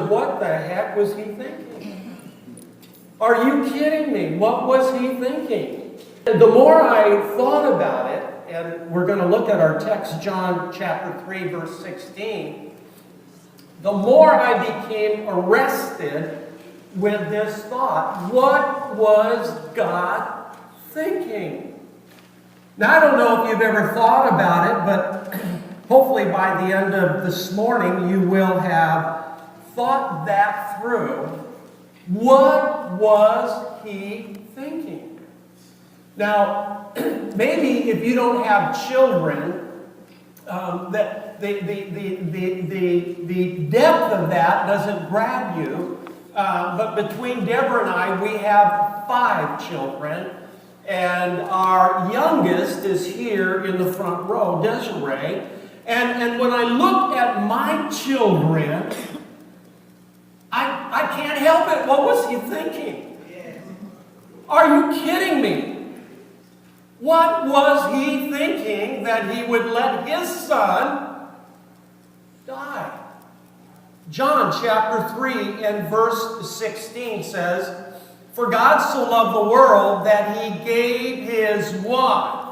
what the heck was he thinking? Are you kidding me? What was he thinking? The more I thought about it, and we're going to look at our text, John chapter 3, verse 16, the more I became arrested with this thought. What was God thinking? Now, I don't know if you've ever thought about it, but hopefully by the end of this morning, you will have thought that through. What was he thinking? Now, maybe if you don't have children, that the depth of that doesn't grab you. But between Deborah and I, we have 5 children. And our youngest is here in the front row, Desiree. And when I look at my children, I can't help it. What was he thinking? Are you kidding me? What was he thinking that he would let his son die? John chapter 3 and verse 16 says, "For God so loved the world that he gave his what?"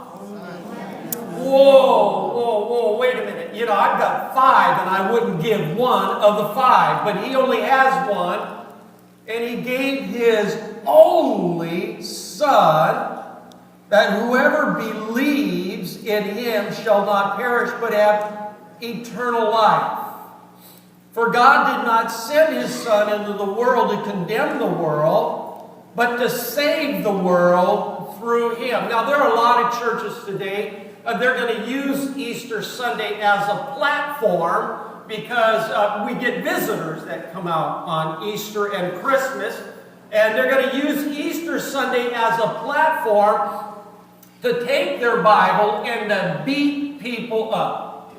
Whoa, wait a minute. You know, I've got 5 and I wouldn't give one of the 5, but he only has one. And he gave his only Son, that whoever believes in him shall not perish but have eternal life. For God did not send his Son into the world to condemn the world, but to save the world through him. Now, there are a lot of churches today, they're going to use Easter Sunday as a platform because we get visitors that come out on Easter and Christmas, and they're going to use Easter Sunday as a platform to take their Bible and to beat people up.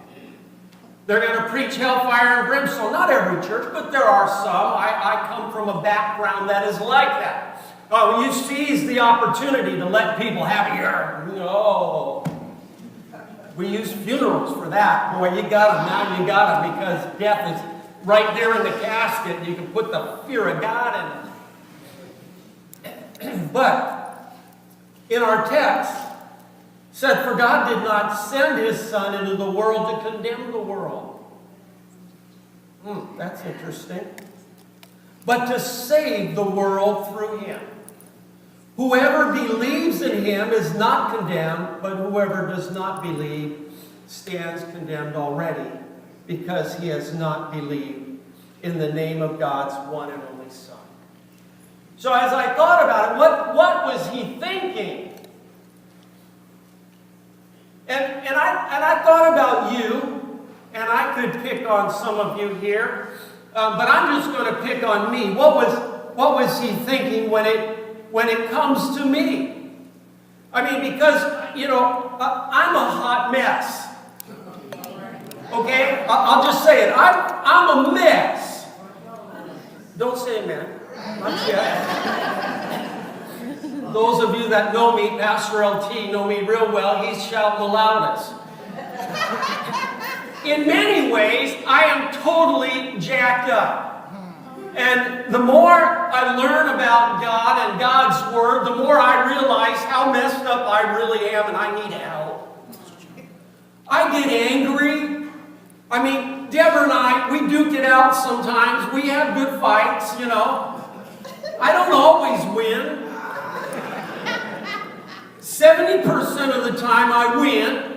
They're going to preach hellfire and brimstone. Not every church, but there are some. I come from a background that is like that. You seize the opportunity to let people have your, we use funerals for that. Boy, you got them now, you got them, because death is right there in the casket. You can put the fear of God in it. But in our text, said, "For God did not send his Son into the world to condemn the world." That's interesting. "But to save the world through him. Whoever believes in him is not condemned, but whoever does not believe stands condemned already, because he has not believed in the name of God's one and only Son." So as I thought about it, what was he thinking? And I thought about you, and I could pick on some of you here, but I'm just going to pick on me. What was he thinking when it comes to me? I mean, because, I'm a hot mess. Okay? I'll just say it. I'm a mess. Don't say amen. Not yet. Those of you that know me, Pastor LT, know me real well. He's shouting the loudest. In many ways, I am totally jacked up. And the more I learn about God and God's Word, the more I realize how messed up I really am, and I need help. I get angry. I mean, Deborah and I, we duke it out sometimes. We have good fights, I don't always win. 70% of the time I win,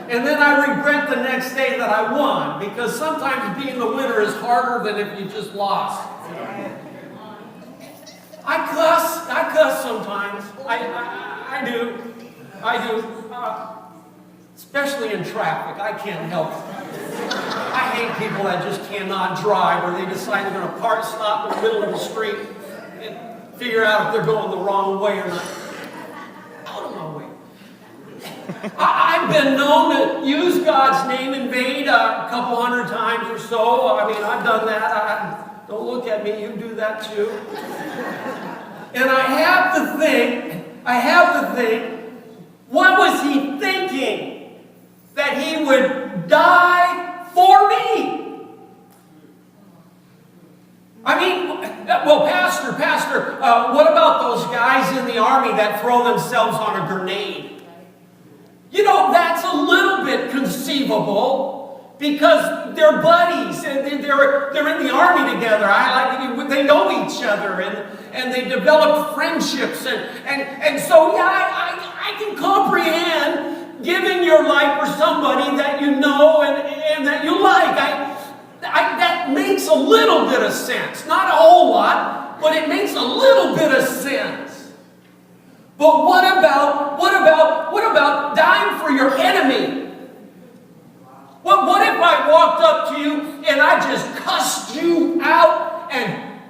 and then I regret the next day that I won, because sometimes being the winner is harder than if you just lost. I cuss sometimes. I do. Especially in traffic. I can't help it. I hate people that just cannot drive, or they decide they're going to stop in the middle of the street and figure out if they're going the wrong way or not. Out of my way. I've been known to use God's name in vain a couple hundred times or so. I mean, I've done that. Don't look at me. You do that too. And I have to think, what was he thinking that he would die for me? Well, Pastor, what about those guys in the army that throw themselves on a grenade? You know, that's a little bit conceivable because they're buddies and they're in the army together. They know each other and they develop friendships and so yeah, I can comprehend giving your life for somebody that you know and that you like. That makes a little bit of sense. Not a whole lot, but it makes a little bit of sense. But what about dying for your enemy? What if I walked up to you and I just cussed you out and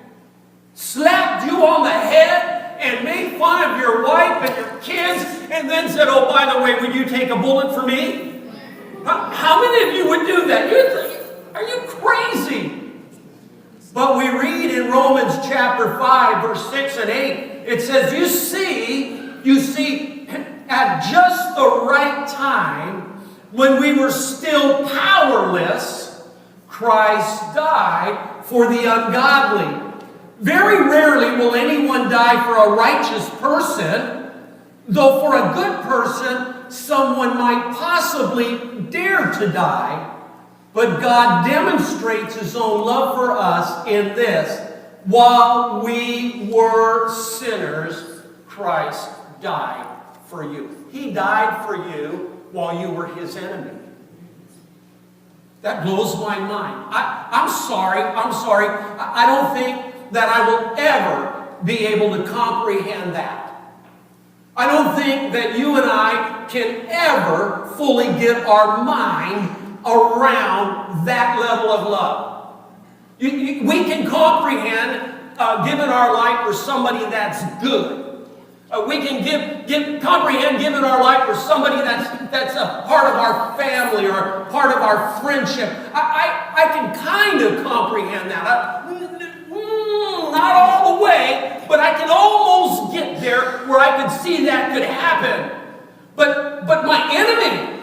slapped you on the head and made fun of your wife and your kids and then said, oh, by the way, would you take a bullet for me? How many of you would do that? Are you crazy? But we read in Romans chapter 5, verse 6 and 8, it says, you see, at just the right time, when we were still powerless, Christ died for the ungodly. Very rarely will anyone die for a righteous person, though for a good person, someone might possibly dare to die. But God demonstrates His own love for us in this: while we were sinners, Christ died for you. He died for you while you were His enemy. That blows my mind. I'm sorry. I don't think that I will ever be able to comprehend that. I don't think that you and I can ever fully get our mind around that level of love. We can comprehend giving our life for somebody that's good. We can comprehend giving our life for somebody that's a part of our family or part of our friendship. I can kind of comprehend that. Not all the way, but I can almost get there where I could see that could happen. But my enemy,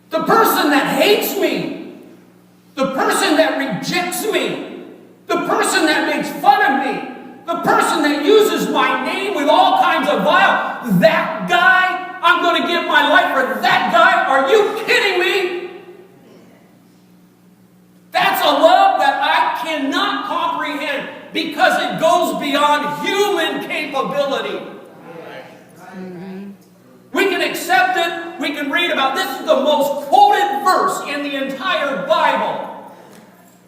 the person that hates me, the person that rejects me, the person that makes fun of me, the person that uses my name with all kinds of vile, that guy, I'm going to give my life for that guy. Are you kidding me? That's a love that I cannot comprehend because it goes beyond human capability. We can accept it. We can read about it. This is the most quoted verse in the entire Bible.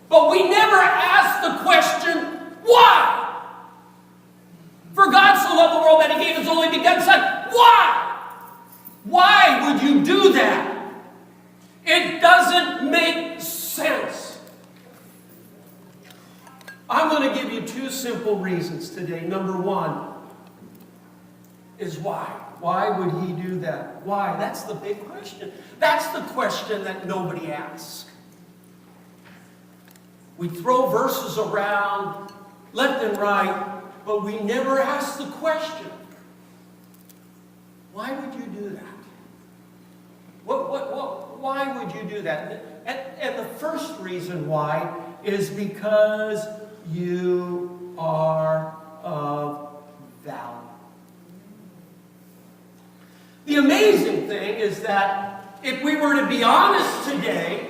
But we never ask the question, why? For God so loved the world that He gave His only begotten Son. Why? Why would you do that? It doesn't make sense. I'm going to give you two simple reasons today. Number one is why. Why would He do that? Why? That's the big question. That's the question that nobody asks. We throw verses around left and right, but we never ask the question. Why would you do that? Why would you do that? And the first reason why is because you are of value. The amazing thing is that if we were to be honest today,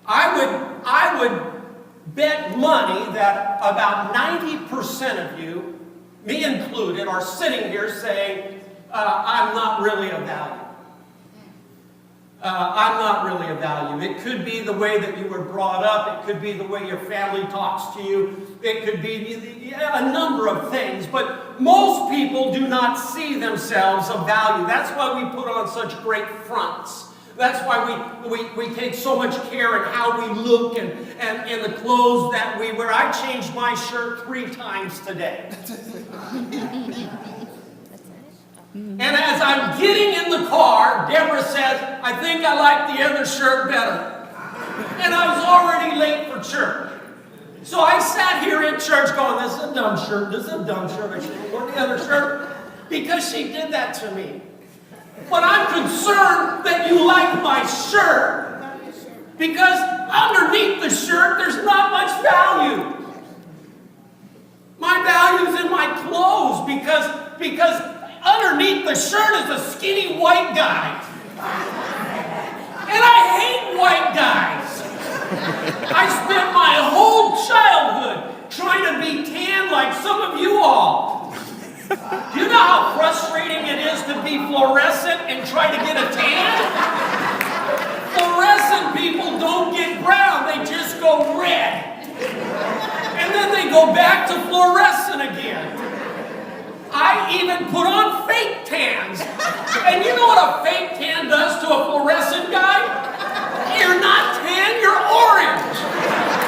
I would bet money that about 90% of you, me included, are sitting here saying, I'm not really of value. I'm not really of value. It could be the way that you were brought up. It could be the way your family talks to you. It could be a number of things. But most people do not see themselves of value. That's why we put on such great fronts. That's why we take so much care in how we look and the clothes that we wear. I changed my shirt 3 times today. And as I'm getting in the car, Deborah says, I think I like the other shirt better. And I was already late for church. So I sat here in church going, this is a dumb shirt, this is a dumb shirt. I should have worn the other shirt. Because she did that to me. But I'm concerned that you like my shirt. Because underneath the shirt, there's not much value. My value's in my clothes because underneath the shirt is a skinny white guy. And I hate white guys. I spent my whole childhood trying to be tan like some of you all. Do you know how frustrating it is to be fluorescent and try to get a tan? Fluorescent people don't get brown, they just go red. And then they go back to fluorescent again. I even put on fake tans. And you know what a fake tan does to a fluorescent guy? You're not tan, you're orange.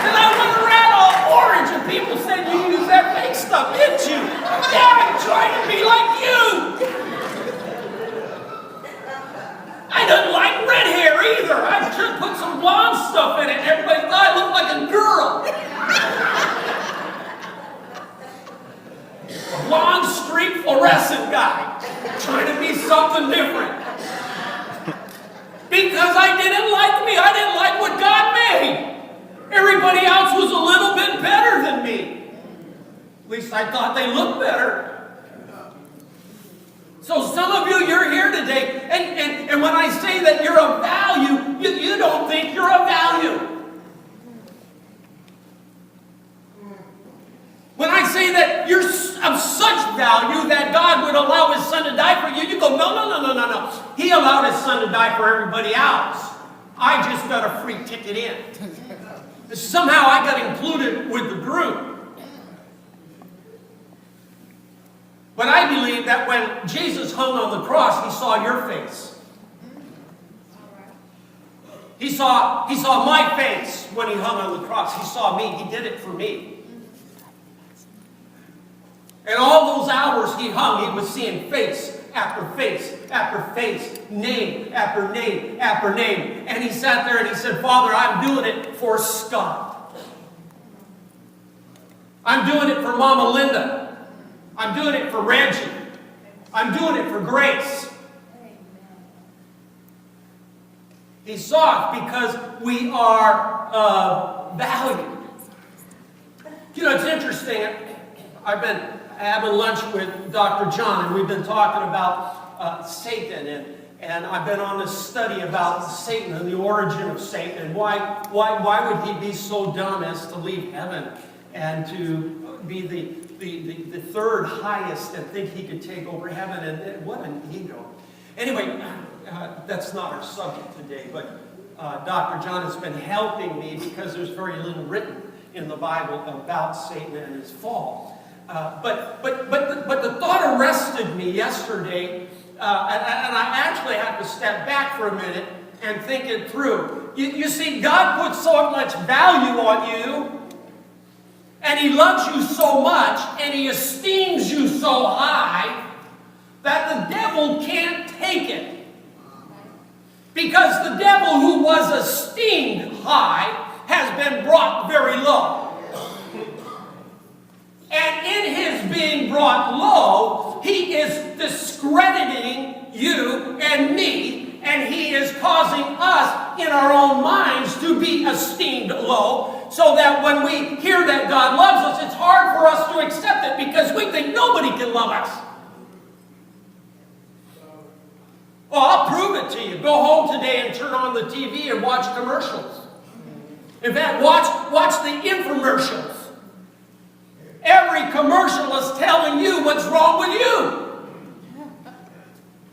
And I went around all orange and people said, you use that fake stuff, didn't you? Yeah, I'm trying to be like you. I didn't like red hair either. I just put some blonde stuff in it and everybody thought I looked like a girl. A blonde streak fluorescent guy trying to be something different. Because I didn't like me. I didn't like what God made. Everybody else was a little bit better than me. At least I thought they looked better. So some of you, you're here today, and when I say that you're of value, you don't think you're of value. When I say that you're of such value that God would allow His Son to die for you, you go, no. He allowed His Son to die for everybody else. I just got a free ticket in. Somehow I got included with the group. But I believe that when Jesus hung on the cross, He saw your face. He saw my face when He hung on the cross. He saw me. He did it for me. And all those hours He hung, He was seeing face after face after face, name after name after name. And He sat there and He said, Father, I'm doing it for Scott. I'm doing it for Mama Linda. I'm doing it for Reggie. I'm doing it for Grace. He saw it because we are valued. You know, it's interesting. I've been having lunch with Dr. John, and we've been talking about Satan, and I've been on this study about Satan and the origin of Satan, and why would he be so dumb as to leave heaven and to be the third highest and think he could take over heaven, and what an ego. Anyway, that's not our subject today, but Dr. John has been helping me because there's very little written in the Bible about Satan and his fall. But the thought arrested me yesterday, and I actually had to step back for a minute and think it through. You see, God puts so much value on you, and He loves you so much, and He esteems you so high, that the devil can't take it. Because the devil, who was esteemed high, has been brought very low. And in His being brought low, He is discrediting you and me, and He is causing us in our own minds to be esteemed low, so that when we hear that God loves us, it's hard for us to accept it because we think nobody can love us. Well, I'll prove it to you. Go home today and turn on the TV and watch commercials. In fact, watch the infomercials. Every commercial is telling you what's wrong with you.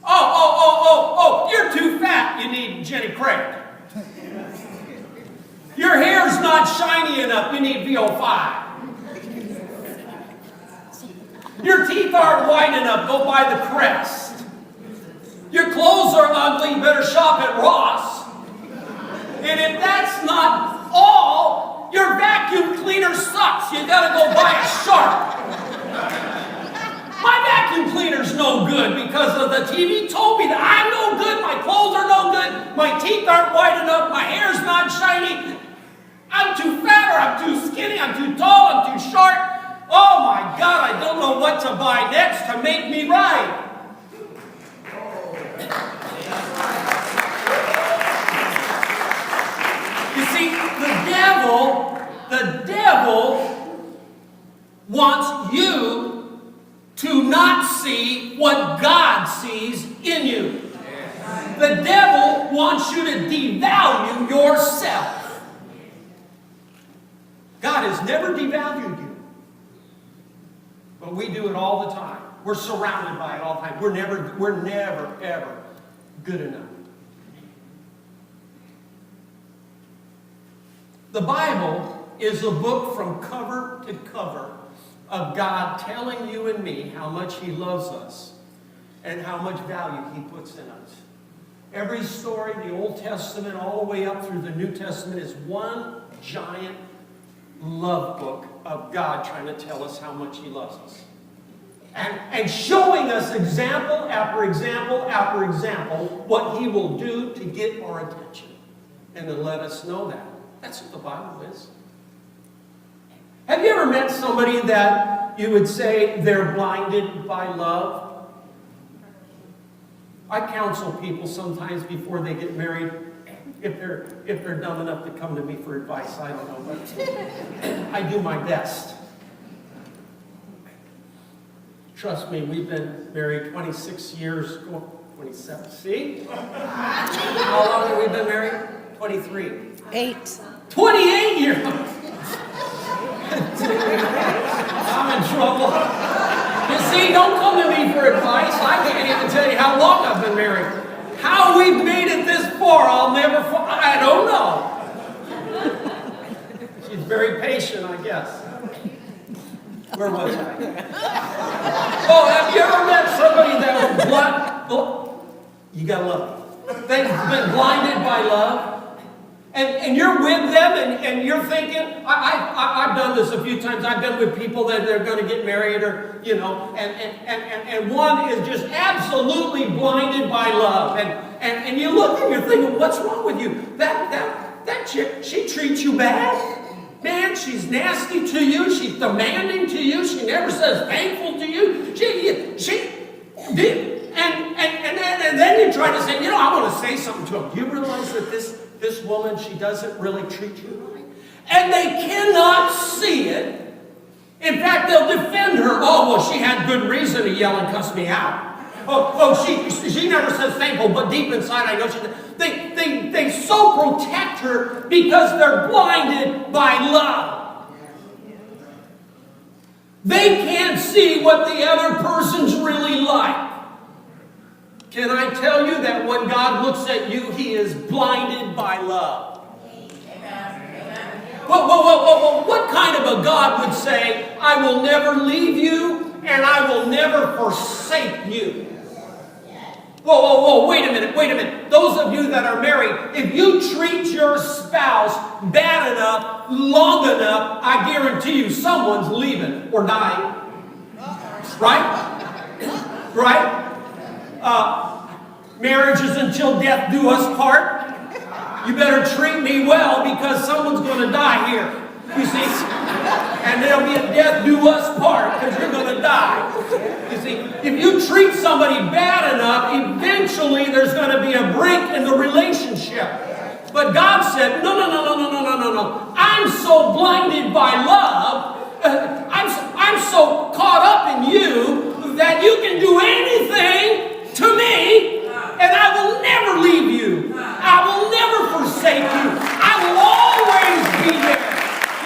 Oh, you're too fat. You need Jenny Craig. Your hair's not shiny enough. You need VO5. Your teeth aren't white enough. Go buy the Crest. Your clothes are ugly. You better shop at Ross. And if that's not all, your vacuum cleaner sucks. You gotta go buy a Shark. My vacuum cleaner's no good because of the TV told me that I'm no good. My clothes are no good. My teeth aren't white enough. My hair's not shiny. I'm too fat, or I'm too skinny, I'm too tall, I'm too short. Oh my God, I don't know what to buy next to make me right. You see, the devil wants what God sees in you. The devil wants you to devalue yourself. God has never devalued you. But we do it all the time. We're surrounded by it all the time. We're never, ever good enough. The Bible is a book from cover to cover of God telling you and me how much He loves us and how much value He puts in us. Every story, the Old Testament all the way up through the New Testament, is one giant love book of God trying to tell us how much He loves us. And showing us example after example after example what He will do to get our attention and to let us know that. That's what the Bible is. Have you ever met somebody that you would say they're blinded by love? I counsel people sometimes before they get married, if they're dumb enough to come to me for advice. I don't know, but I do my best. Trust me, we've been married 26 years, 27. See? How long have we been married? 23. 8. 28 years. I'm in trouble. You see, don't come to me for advice. I can't even tell you how long I've been married. How we've made it this far, I don't know. She's very patient, I guess. Where was I? Oh, have you ever met somebody that was blind? Oh, you gotta love them. They've been blinded by love. And you're with them and you're thinking, I've done this a few times. I've been with people that they're going to get married or, and one is just absolutely blinded by love. And you look and you're thinking, what's wrong with you? That chick, she treats you bad. Man, she's nasty to you. She's demanding to you. She never says thankful to you. And then you try to say, I want to say something to him. Do you realize that this woman, she doesn't really treat you right? And they cannot see it. In fact, they'll defend her. Oh, well, she had good reason to yell and cuss me out. She never says thankful, but deep inside I know she does. They so protect her because they're blinded by love. They can't see what the other person's really like. Can I tell you that when God looks at you, He is blinded by love? Whoa. What kind of a God would say, I will never leave you and I will never forsake you? Whoa, wait a minute. Those of you that are married, if you treat your spouse bad enough, long enough, I guarantee you someone's leaving or dying. Right? Marriage is until death do us part. You better treat me well because someone's going to die here. You see? And there'll be a death do us part because you're going to die. You see? If you treat somebody bad enough, eventually there's going to be a break in the relationship. But God said, no. I'm so blinded by love. I'm so caught up in you that you can do anything to me and I will never leave you. I will never forsake you. I will always be there.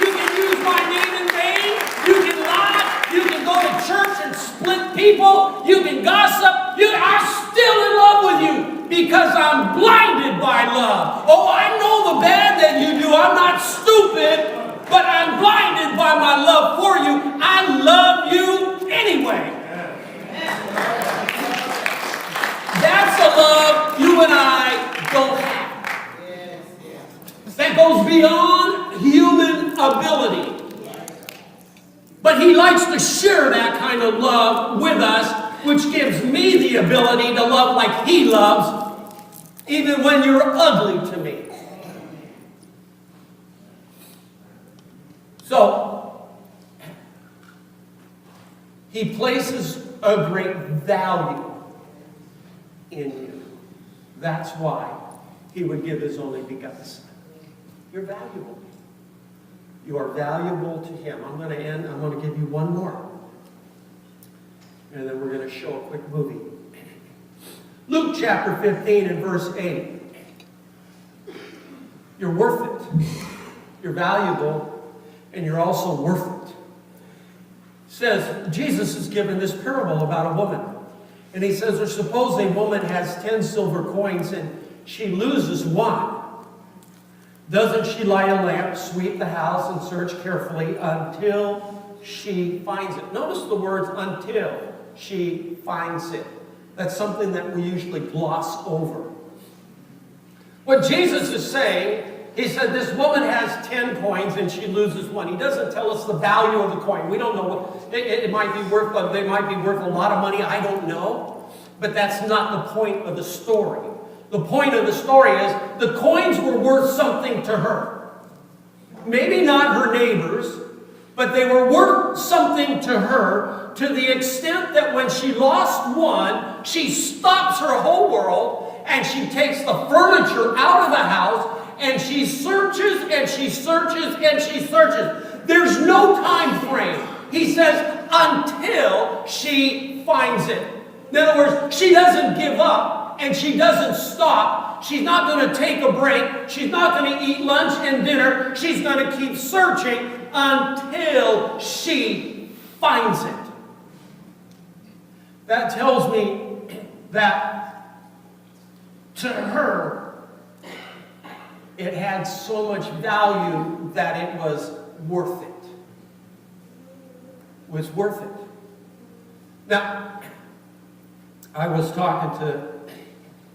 You can use my name in vain. You can lie. You can go to church and split people. You can gossip. I'm still in love with you because I'm blinded by love. Oh, I know the bad that you do. I'm not stupid, but I'm blinded by my love for you. I love you anyway. That's a love you and I don't have. That goes beyond human ability. But He likes to share that kind of love with us, which gives me the ability to love like He loves, even when you're ugly to me. So, He places a great value in you. That's why He would give His only begotten Son. You're valuable. You are valuable to Him. I'm going to end. I'm going to give you one more. and then we're going to show a quick movie. Luke chapter 15 and verse 8. You're worth it. You're valuable, and you're also worth it. It says, Jesus is given this parable about a woman. And he says, or suppose a woman has 10 silver coins and she loses one. Doesn't she light a lamp, sweep the house, and search carefully until she finds it? Notice the words until she finds it. That's something that we usually gloss over. What Jesus is saying, he said this woman has 10 coins and she loses one. He doesn't tell us the value of the coin. We don't know what it might be worth. They might be worth a lot of money. I don't know. But that's not the point of the story. The point of the story is the coins were worth something to her. Maybe not her neighbors, but they were worth something to her to the extent that when she lost one, she stops her whole world and she takes the furniture out of the house and she searches and she searches and she searches. There's no time frame. He says until she finds it. In other words, she doesn't give up and she doesn't stop. She's not going to take a break. She's not going to eat lunch and dinner. She's going to keep searching until she finds it. That tells me that to her, it had so much value that it was worth it. It was worth it. Now, I was talking to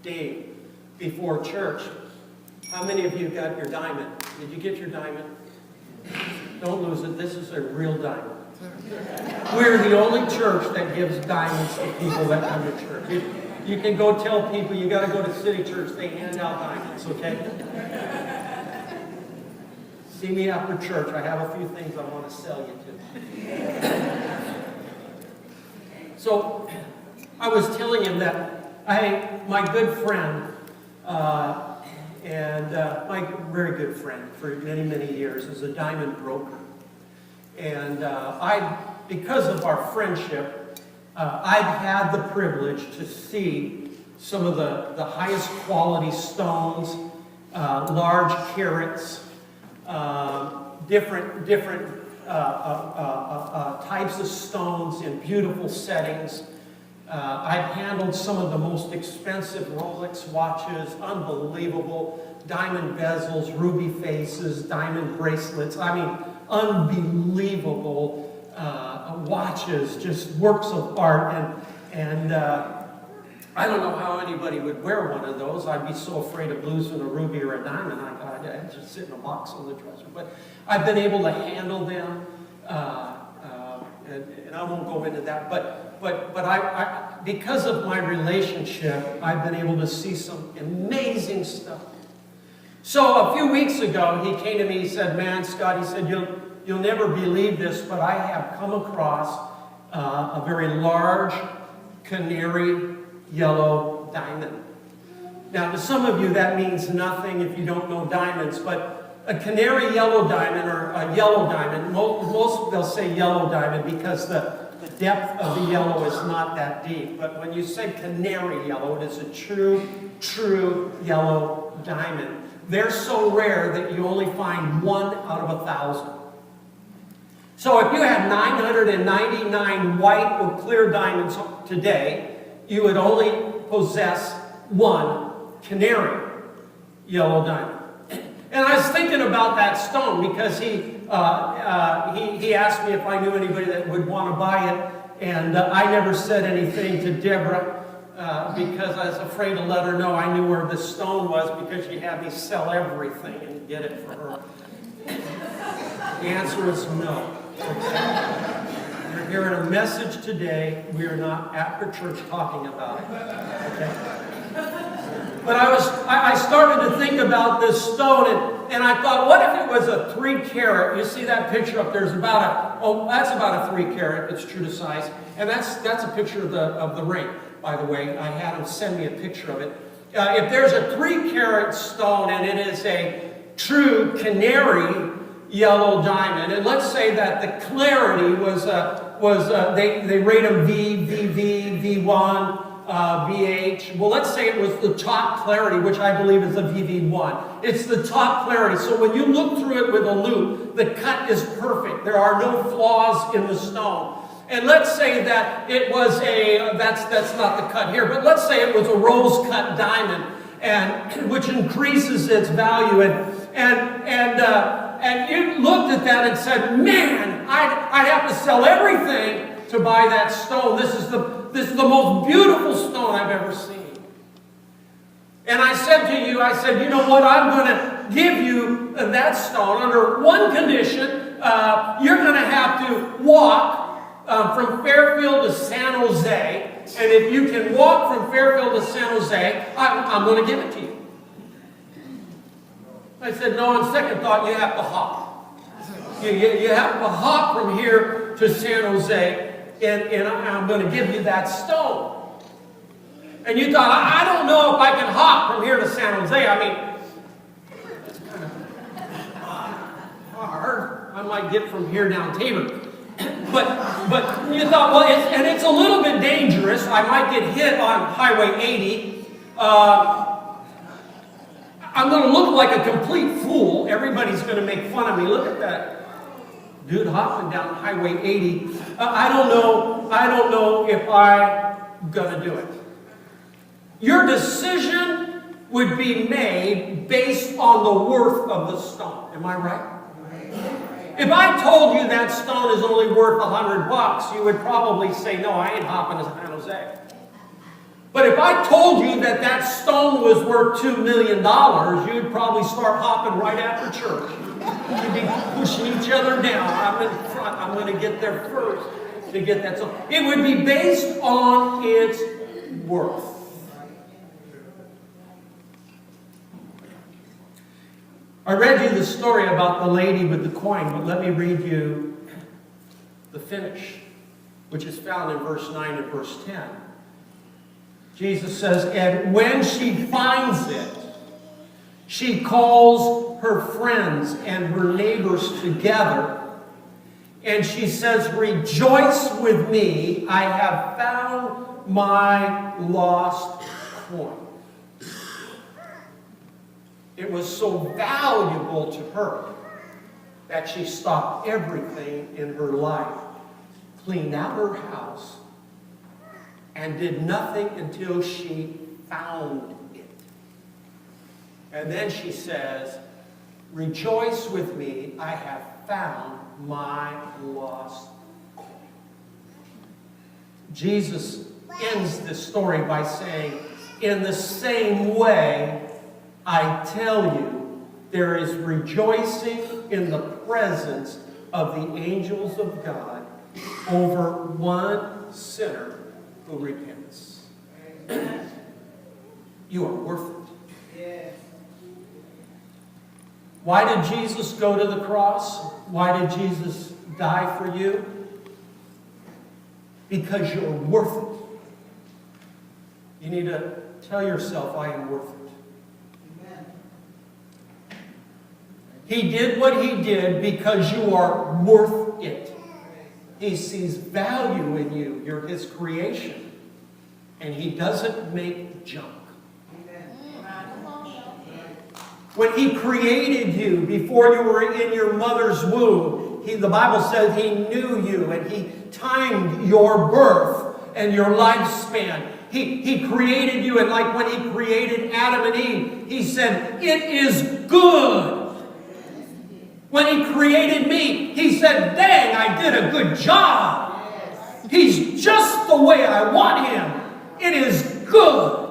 Dave before church. How many of you got your diamond? Did you get your diamond? Don't lose it. This is a real diamond. We're the only church that gives diamonds to people that come to church. You can go tell people you got to go to City Church. They hand out diamonds, okay? See me after church. I have a few things I want to sell you to. So, I was telling him that my good friend, my very good friend for many, many years, is a diamond broker. And because of our friendship, I've had the privilege to see some of the highest quality stones, large carats, different types of stones in beautiful settings. I've handled some of the most expensive Rolex watches, unbelievable diamond bezels, ruby faces, diamond bracelets. I mean, unbelievable watches, just works of art. And I don't know how anybody would wear one of those. I'd be so afraid of losing a ruby or a diamond. I'd just sit in a box on the dresser. But I've been able to handle them, and I won't go into that. But I, because of my relationship, I've been able to see some amazing stuff. So a few weeks ago, he came to me, he said, man, Scott, he said, you'll never believe this, but I have come across a very large canary yellow diamond. Now, to some of you, that means nothing if you don't know diamonds, but a canary yellow diamond or a yellow diamond, most they'll say yellow diamond because the depth of the yellow is not that deep. But when you say canary yellow, it is a true yellow diamond. They're so rare that you only find 1 out of 1,000. So if you had 999 white or clear diamonds today, you would only possess 1 canary yellow diamond. And I was thinking about that stone because he asked me if I knew anybody that would want to buy it, and I never said anything to Deborah because I was afraid to let her know I knew where the stone was because she had me sell everything and get it for her. The answer is no. You're hearing a message today. We are not after church talking about it. Okay? But I started to think about this stone, and I thought, what if it was a 3 carat? You see that picture up there? That's about a 3 carat. It's true to size, and that's a picture of the ring. By the way, I had him send me a picture of it. If there's a 3 carat stone and it is a true canary yellow diamond, and let's say that the clarity was they rate them V, VV, V1, VH. Well, let's say it was the top clarity, which I believe is a VV1. It's the top clarity. So when you look through it with a loupe, the cut is perfect. There are no flaws in the stone. And let's say that it was that's not the cut here, but let's say it was a rose cut diamond, and which increases its value. And you looked at that and said, man, I'd have to sell everything to buy that stone. This is the most beautiful stone I've ever seen. And I said to you, you know what, I'm going to give you that stone under one condition. You're going to have to walk from Fairfield to San Jose. And if you can walk from Fairfield to San Jose, I'm going to give it to you. I said, no, on second thought, you have to hop. You have to hop from here to San Jose, and I'm going to give you that stone. And you thought, I don't know if I can hop from here to San Jose. I mean, it's kind of hard. I might get from here down Tabor. But you thought, well, it's a little bit dangerous. I might get hit on Highway 80. I'm going to look like a complete fool. Everybody's going to make fun of me. Look at that dude hopping down Highway 80. I don't know if I'm going to do it. Your decision would be made based on the worth of the stone. Am I right? If I told you that stone is only worth $100, you would probably say, no, I ain't hopping to San Jose. But if I told you that that stone was worth $2 million, you'd probably start hopping right after church. You'd be pushing each other down. I'm in front. I'm going to get there first to get that stone. It would be based on its worth. I read you the story about the lady with the coin, but let me read you the finish, which is found in verse 9 and verse 10. Jesus says, and when she finds it, she calls her friends and her neighbors together, and she says, rejoice with me, I have found my lost coin. It was so valuable to her that she stopped everything in her life, cleaned out her house, and did nothing until she found it. And then she says, rejoice with me, I have found my lost coin. Jesus ends this story by saying, in the same way, I tell you, there is rejoicing in the presence of the angels of God over one sinner who repents. You are worth it. Why did Jesus go to the cross? Why did Jesus die for you? Because you're worth it. You need to tell yourself, I am worth it. He did what he did because you are worth it. He sees value in you. You're his creation. And he doesn't make junk. When he created you before you were in your mother's womb, the Bible says he knew you and he timed your birth and your lifespan. He created you, and like when he created Adam and Eve, he said, it is good. When he created me, he said, dang, I did a good job. He's just the way I want him. It is good.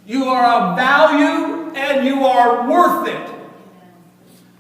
You are of value and you are worth it.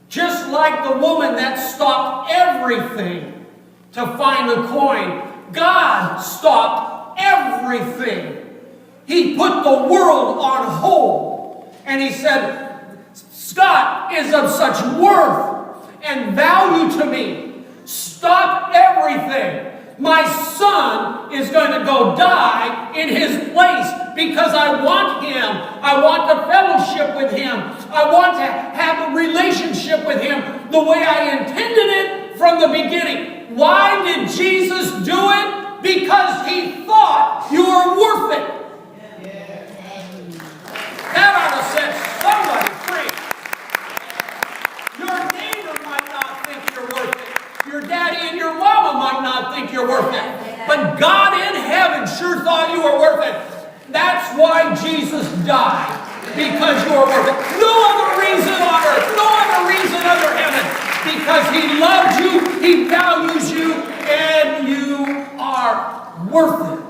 Just like the woman that stopped everything to find the coin, God stopped everything. He put the world on hold. And he said, Scott is of such worth and value to me. Stop everything. My son is going to go die in his place because I want him. I want the fellowship with him. I want to have a relationship with him the way I intended it from the beginning. Why did Jesus do it? Because he thought you were worth it. That ought to set somebody free. Your neighbor might not think you're worth it. Your daddy and your mama might not think you're worth it. But God in heaven sure thought you were worth it. That's why Jesus died. Because you are worth it. No other reason on earth. No other reason under heaven. Because he loves you, he values you, and you are worth it.